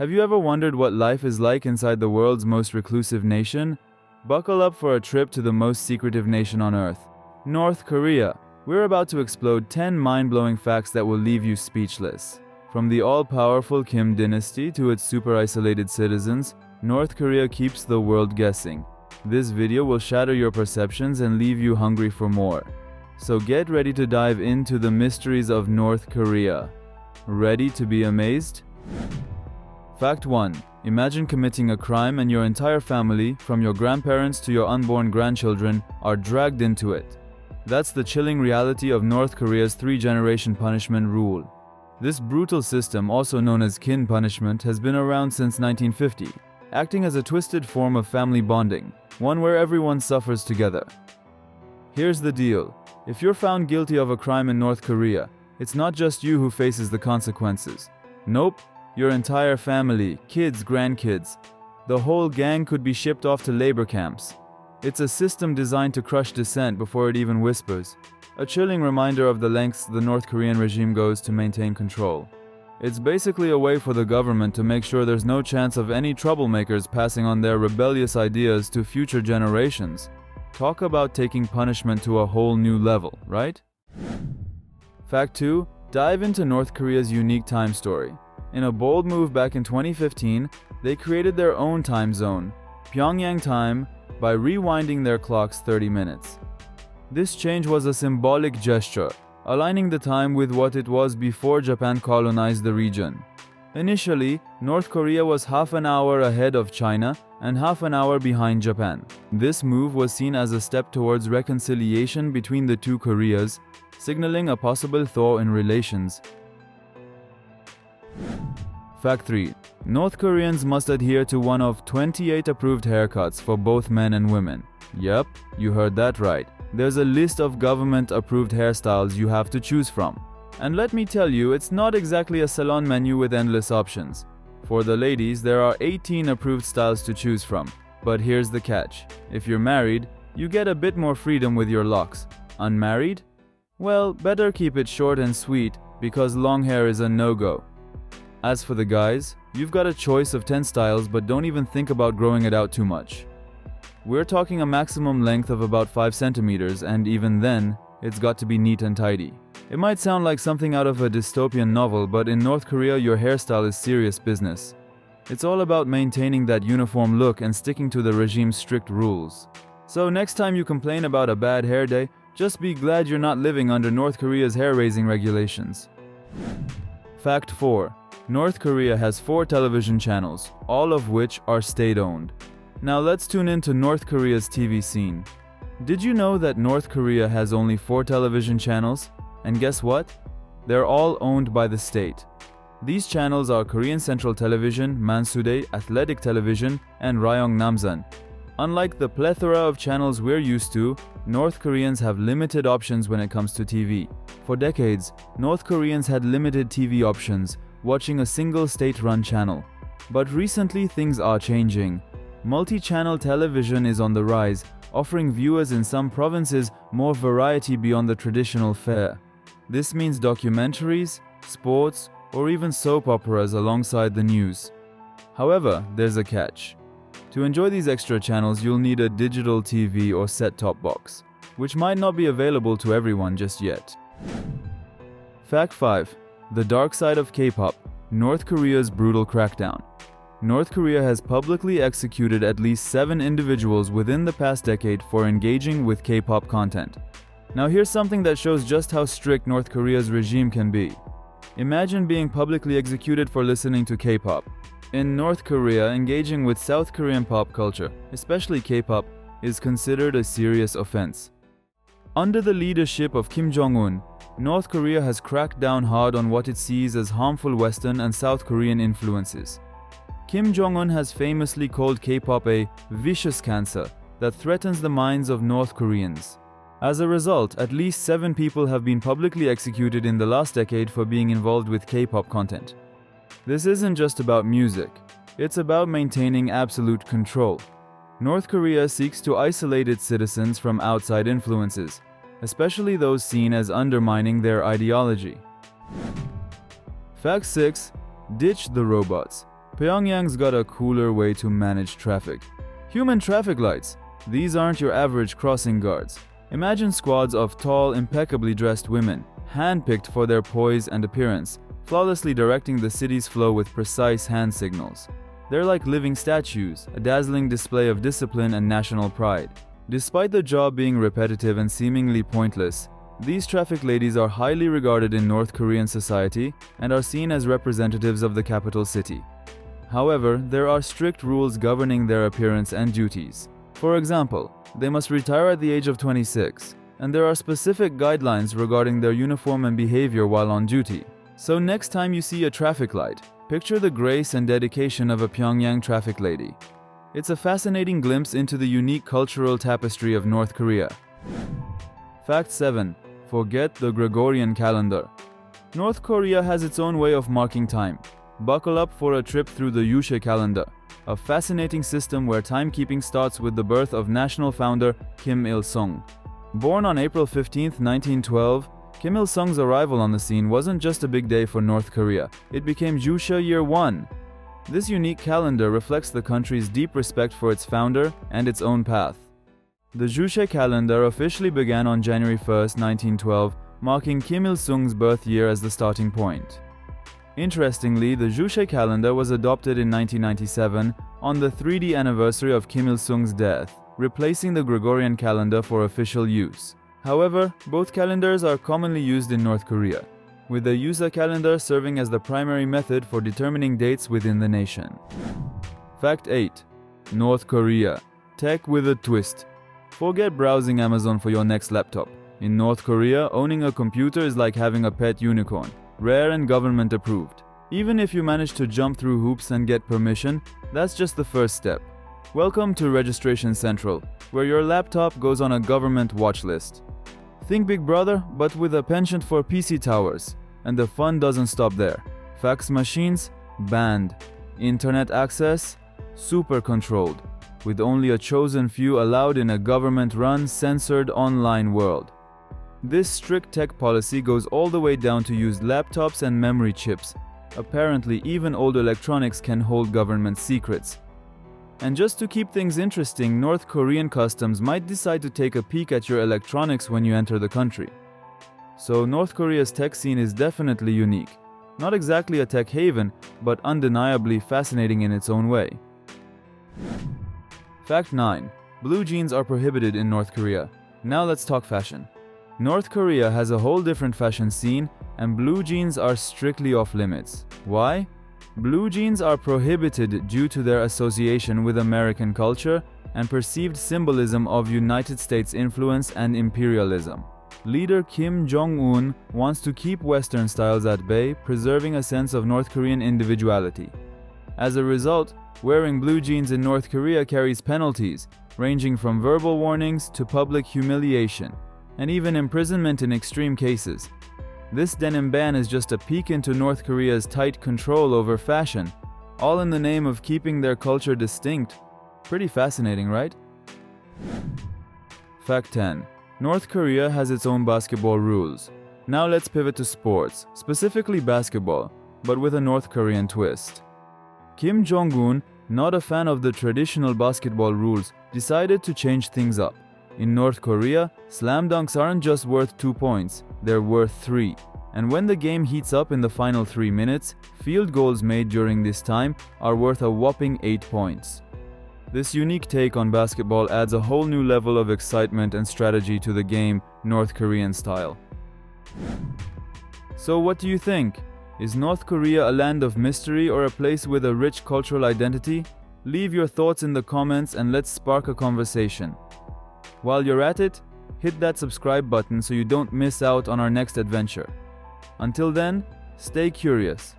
Have you ever wondered what life is like inside the world's most reclusive nation? Buckle up for a trip to the most secretive nation on Earth, North Korea. We're about to explode 10 mind-blowing facts that will leave you speechless. From the all-powerful Kim dynasty to its super-isolated citizens, North Korea keeps the world guessing. This video will shatter your perceptions and leave you hungry for more. So get ready to dive into the mysteries of North Korea. Ready to be amazed? Fact 1. Imagine committing a crime and your entire family, from your grandparents to your unborn grandchildren, are dragged into it. That's the chilling reality of North Korea's 3-generation punishment rule. This brutal system, also known as kin punishment, has been around since 1950, acting as a twisted form of family bonding, one where everyone suffers together. Here's the deal. If you're found guilty of a crime in North Korea, it's not just you who faces the consequences. Nope. Your entire family, kids, grandkids, the whole gang could be shipped off to labor camps. It's a system designed to crush dissent before it even whispers. A chilling reminder of the lengths the North Korean regime goes to maintain control. It's basically a way for the government to make sure there's no chance of any troublemakers passing on their rebellious ideas to future generations. Talk about taking punishment to a whole new level, right? Fact 2. Dive into North Korea's unique time story. In a bold move back in 2015, they created their own time zone, Pyongyang time, by rewinding their clocks 30 minutes. This change was a symbolic gesture, aligning the time with what it was before Japan colonized the region. Initially, North Korea was half an hour ahead of China and half an hour behind Japan. This move was seen as a step towards reconciliation between the two Koreas, signaling a possible thaw in relations. Fact 3. North Koreans must adhere to one of 28 approved haircuts for both men and women. Yep, you heard that right. There's a list of government-approved hairstyles you have to choose from. And let me tell you, it's not exactly a salon menu with endless options. For the ladies, there are 18 approved styles to choose from. But here's the catch. If you're married, you get a bit more freedom with your locks. Unmarried? Well, better keep it short and sweet, because long hair is a no-go. As for the guys, you've got a choice of 10 styles, but don't even think about growing it out too much. We're talking a maximum length of about 5 centimeters, and even then, it's got to be neat and tidy. It might sound like something out of a dystopian novel, but in North Korea, your hairstyle is serious business. It's all about maintaining that uniform look and sticking to the regime's strict rules. So next time you complain about a bad hair day, just be glad you're not living under North Korea's hair-raising regulations. Fact 4. North Korea has 4 television channels, all of which are state-owned. Now let's tune into North Korea's TV scene. Did you know that North Korea has only 4 television channels? And guess what? They're all owned by the state. These channels are Korean Central Television, Mansudae, Athletic Television, and Ryong Namsan. Unlike the plethora of channels we're used to, North Koreans have limited options when it comes to TV. For decades, North Koreans had limited TV options, watching a single state-run channel. But recently things are changing. Multi-channel television is on the rise, offering viewers in some provinces more variety beyond the traditional fare. This means documentaries, sports, or even soap operas alongside the news. However, there's a catch. To enjoy these extra channels, you'll need a digital TV or set-top box, which might not be available to everyone just yet. Fact 5. The dark side of K-pop, North Korea's brutal crackdown. North Korea has publicly executed at least 7 individuals within the past decade for engaging with K-pop content. Now here's something that shows just how strict North Korea's regime can be. Imagine being publicly executed for listening to K-pop. In North Korea, engaging with South Korean pop culture, especially K-pop, is considered a serious offense. Under the leadership of Kim Jong-un, North Korea has cracked down hard on what it sees as harmful Western and South Korean influences. Kim Jong-un has famously called K-pop a vicious cancer that threatens the minds of North Koreans. As a result, at least 7 people have been publicly executed in the last decade for being involved with K-pop content. This isn't just about music, it's about maintaining absolute control. North Korea seeks to isolate its citizens from outside influences, especially those seen as undermining their ideology. Fact 6. Ditch the robots. Pyongyang's got a cooler way to manage traffic. Human traffic lights. These aren't your average crossing guards. Imagine squads of tall, impeccably dressed women, hand-picked for their poise and appearance, flawlessly directing the city's flow with precise hand signals. They're like living statues, a dazzling display of discipline and national pride. Despite the job being repetitive and seemingly pointless, these traffic ladies are highly regarded in North Korean society and are seen as representatives of the capital city. However, there are strict rules governing their appearance and duties. For example, they must retire at the age of 26, and there are specific guidelines regarding their uniform and behavior while on duty. So next time you see a traffic light, picture the grace and dedication of a Pyongyang traffic lady. It's a fascinating glimpse into the unique cultural tapestry of North Korea. Fact 7. Forget the Gregorian calendar. North Korea has its own way of marking time. Buckle up for a trip through the Juche calendar, a fascinating system where timekeeping starts with the birth of national founder Kim Il-sung. Born on April 15, 1912, Kim Il-sung's arrival on the scene wasn't just a big day for North Korea, it became Juche Year 1. This unique calendar reflects the country's deep respect for its founder and its own path. The Juche calendar officially began on January 1, 1912, marking Kim Il-sung's birth year as the starting point. Interestingly, the Juche calendar was adopted in 1997 on the 3D anniversary of Kim Il-sung's death, replacing the Gregorian calendar for official use. However, both calendars are commonly used in North Korea, with the Yusa calendar serving as the primary method for determining dates within the nation. Fact 8. North Korea. Tech with a twist. Forget browsing Amazon for your next laptop. In North Korea, owning a computer is like having a pet unicorn, rare and government approved. Even if you manage to jump through hoops and get permission, that's just the first step. Welcome to Registration Central, where your laptop goes on a government watch list. Think Big Brother, but with a penchant for PC towers. And the fun doesn't stop there. Fax machines? Banned. Internet access? Super controlled, with only a chosen few allowed in a government-run, censored online world. This strict tech policy goes all the way down to used laptops and memory chips. Apparently, even old electronics can hold government secrets. And just to keep things interesting, North Korean customs might decide to take a peek at your electronics when you enter the country. So North Korea's tech scene is definitely unique. Not exactly a tech haven, but undeniably fascinating in its own way. Fact 9. Blue jeans are prohibited in North Korea. Now let's talk fashion. North Korea has a whole different fashion scene, and blue jeans are strictly off limits. Why? Blue jeans are prohibited due to their association with American culture and perceived symbolism of United States influence and imperialism. Leader Kim Jong-un wants to keep Western styles at bay, preserving a sense of North Korean individuality. As a result, wearing blue jeans in North Korea carries penalties, ranging from verbal warnings to public humiliation, and even imprisonment in extreme cases. This denim ban is just a peek into North Korea's tight control over fashion, all in the name of keeping their culture distinct. Pretty fascinating, right? Fact 10. North Korea has its own basketball rules. Now let's pivot to sports, specifically basketball, but with a North Korean twist. Kim Jong-un, not a fan of the traditional basketball rules, decided to change things up. In North Korea, slam dunks aren't just worth 2 points, they're worth 3. And when the game heats up in the final 3 minutes, field goals made during this time are worth a whopping 8 points. This unique take on basketball adds a whole new level of excitement and strategy to the game, North Korean style. So what do you think? Is North Korea a land of mystery or a place with a rich cultural identity? Leave your thoughts in the comments and let's spark a conversation. While you're at it, hit that subscribe button so you don't miss out on our next adventure. Until then, stay curious.